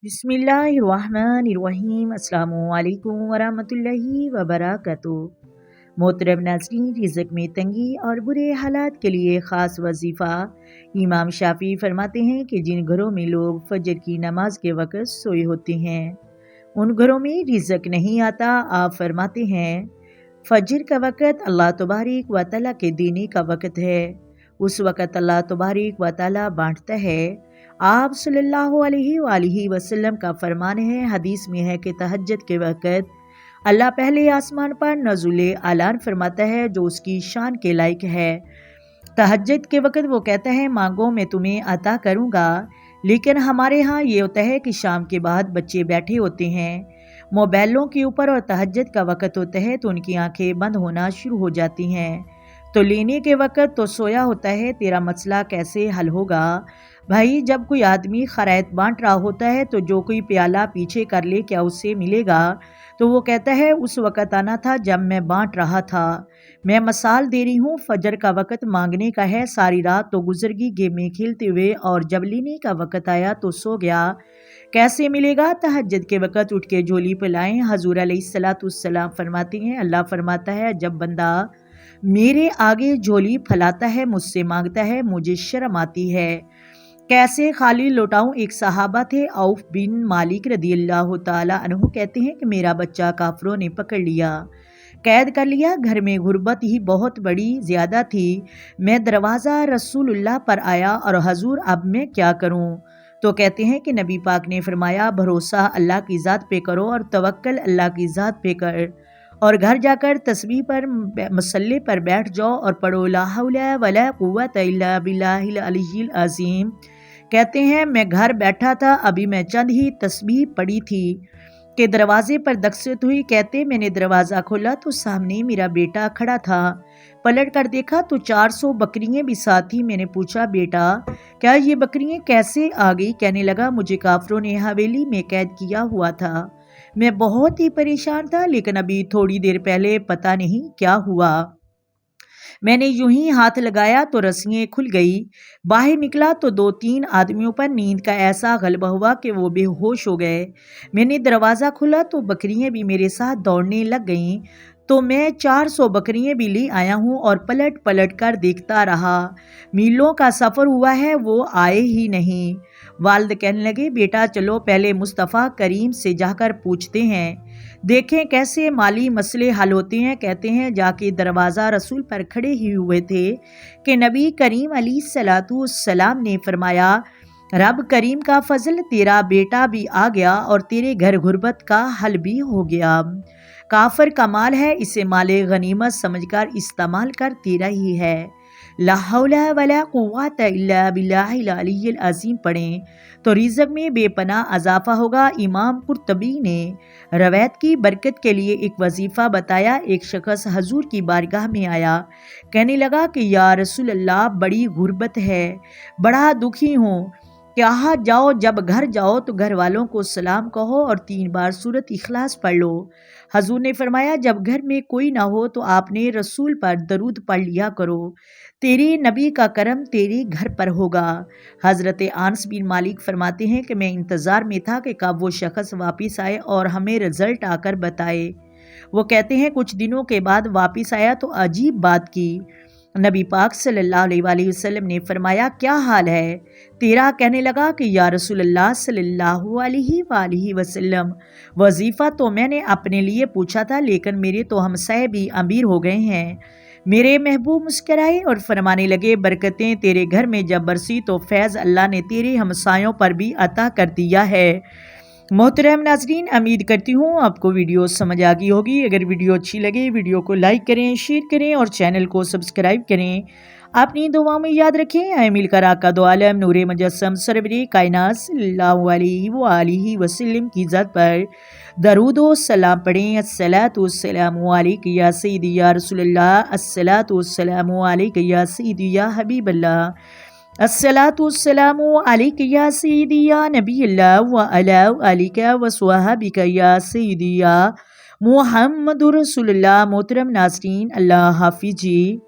बिस्मिल्लाहिर्रहमानिर्रहीम। अस्सलामु अलैकुम वरहमतुल्लाहि वबरकातुहू। मोहतरम नाज़रीन, रिज़्क़ में तंगी और बुरे हालात के लिए ख़ास वजीफ़ा। इमाम शाफ़ी फरमाते हैं कि जिन घरों में लोग फ़जर की नमाज के वक़्त सोए होते हैं उन घरों में रिज़्क़ नहीं आता। आप फरमाते हैं फ़जर का वक़्त अल्लाह तबारक व तआला के देने का वक़्त है। उस वक़्त अल्लाह तबारक व तआला बाँटता है। आप सल्लल्लाहु अलैहि वसल्लम का फरमान है, हदीस में है कि तहज्जुद के वक़्त अल्लाह पहले आसमान पर नज़ुले ऐलान फरमाता है जो उसकी शान के लायक है। तहज्जुद के वक़्त वो कहता है मांगो मैं तुम्हें अता करूँगा। लेकिन हमारे यहाँ ये होता है कि शाम के बाद बच्चे बैठे होते हैं मोबाइलों के ऊपर और तहज्जुद का वक़्त होता है तो उनकी आंखें बंद होना शुरू हो जाती हैं। तो लेने के वक़्त तो सोया होता है, तेरा मसला कैसे हल होगा? भाई, जब कोई आदमी खैरात बांट रहा होता है तो जो कोई प्याला पीछे कर ले क्या उससे मिलेगा? तो वो कहता है उस वक़्त आना था जब मैं बांट रहा था। मैं मिसाल दे रही हूँ, फजर का वक़्त मांगने का है, सारी रात तो गुजर गई गेमें खेलते हुए और जब लेने का वक़्त आया तो सो गया। कैसे मिलेगा? तहज्जुद के वक़्त उठ के झोली पिलाएं। हजूर अलैहिस्सलाम फरमाते हैं, अल्लाह फरमाता है जब बंदा मेरे आगे झोली फैलाता है, मुझसे मांगता है, मुझे शर्म आती है। कैसे खाली लौटाऊं? एक सहाबा थे, औफ बिन मालिक रदियल्लाहु ताला अन्हु, कहते हैं कि मेरा बच्चा काफरों ने पकड़ लिया, कैद कर लिया। घर में गुर्बत ही बहुत बड़ी ज़्यादा थी। मैं दरवाज़ा रसूलुल्लाह पर आया और हजूर अब मैं क्या करूं? तो कहते हैं कि नबी पाक ने फरमाया भरोसा अल्लाह की ज़ात पे करो और तवक्कल अल्लाह की ज़ात पे कर, और घर जाकर तस्बीह पर मसल्ले पर बैठ जाओ और पढ़ो ला हौला वला कुव्वता इल्ला बिल्लाहिल अलिय्यिल अज़ीम। कहते हैं मैं घर बैठा था, अभी मैं चंद ही तस्बीह पढ़ी थी कि दरवाजे पर दस्तक हुई। कहते मैंने दरवाज़ा खोला तो सामने मेरा बेटा खड़ा था। पलट कर देखा तो 400 बकरियां भी साथ थी। मैंने पूछा बेटा क्या ये बकरियां कैसे आ गई? कहने लगा मुझे काफरों ने हवेली में कैद किया हुआ था। मैं बहुत ही परेशान था, लेकिन अभी थोड़ी देर पहले पता नहीं क्या हुआ, मैंने यूं ही हाथ लगाया तो रस्सियाँ खुल गई। बाहर निकला तो 2-3 आदमियों पर नींद का ऐसा गलबा हुआ कि वो बेहोश हो गए। मैंने दरवाज़ा खोला तो बकरियां भी मेरे साथ दौड़ने लग गईं। तो मैं 400 बकरियां भी ले आया हूँ और पलट पलट कर देखता रहा। मीलों का सफ़र हुआ है, वो आए ही नहीं। वालिद कहने लगे बेटा चलो पहले मुस्तफ़ा करीम से जाकर पूछते हैं, देखें कैसे माली मसले हल होते हैं। कहते हैं जाके दरवाज़ा रसूल पर खड़े ही हुए थे कि नबी करीम अलैहिस्सलाम ने फरमाया रब करीम का फजल, तेरा बेटा भी आ गया और तेरे घर गुर्बत का हल भी हो गया। काफर का माल है, इसे माले गनीमत समझकर इस्तेमाल कर, तेरा ही है। ला हौला वला कुव्वता इल्ला बिल्लाहिल अलिय्यिल अज़ीम पढ़ें तो रिज़्क़ में बेपनाह इजाफा होगा। इमाम कुर्तबी ने रवायत की बरकत के लिए एक वजीफ़ा बताया। एक शख्स हजूर की बारगाह में आया, कहने लगा कि या रसूल अल्लाह बड़ी गुर्बत है, बड़ा दुखी हूँ, कहा जाओ जब घर जाओ तो घर वालों को सलाम कहो और 3 बार सूरत इखलास पढ़ लो। हजूर ने फरमाया जब घर में कोई ना हो तो आपने रसूल पर दरूद पढ़ लिया करो, तेरे नबी का करम तेरे घर पर होगा। हज़रत आनस बिन मालिक फरमाते हैं कि मैं इंतज़ार में था कि कब वो शख्स वापस आए और हमें रिज़ल्ट आकर बताए। वो कहते हैं कुछ दिनों के बाद वापस आया तो अजीब बात की। नबी पाक सल्लल्लाहु अलैहि वसल्लम ने फरमाया क्या हाल है तेरा? कहने लगा कि या रसूलल्लाह सल्लल्लाहु अलैहि वसल्लम, वजीफ़ा तो मैंने अपने लिए पूछा था, लेकिन मेरे तो हमसाए भी अमीर हो गए हैं। मेरे महबूब मुस्कराए और फरमाने लगे बरकतें तेरे घर में जब बरसी तो फैज़ अल्लाह ने तेरे हमसायों पर भी अता कर दिया है। मोहतरम नाज़रीन, उम्मीद करती हूँ आपको वीडियो समझ आ गई होगी। अगर वीडियो अच्छी लगे वीडियो को लाइक करें, शेयर करें और चैनल को सब्सक्राइब करें। अपनी दुआ में याद रखें आए मिलकर आका दो आलम नूरे मुजस्सम सरवरे कायनात सल्लल्लाहु अलैहि वसल्लम की ज़ात पर दरूद व सलाम पढ़ें। अस्सलातु वस्सलामु अलैका या सय्यदी या रसूलल्लाह, अस्सलातु वस्सलामु अलैका या सय्यदी या हबीबल्लाह, अस्सलातु वस्सलामु अलैका या सय्यदी या नबीयल्लाह व अला आलिका व स्वहाबिका या सय्यदी या मुहम्मदुर रसूलुल्लाह। मोहतरम नाज़रीन, अल्लाह हाफिज़ जी।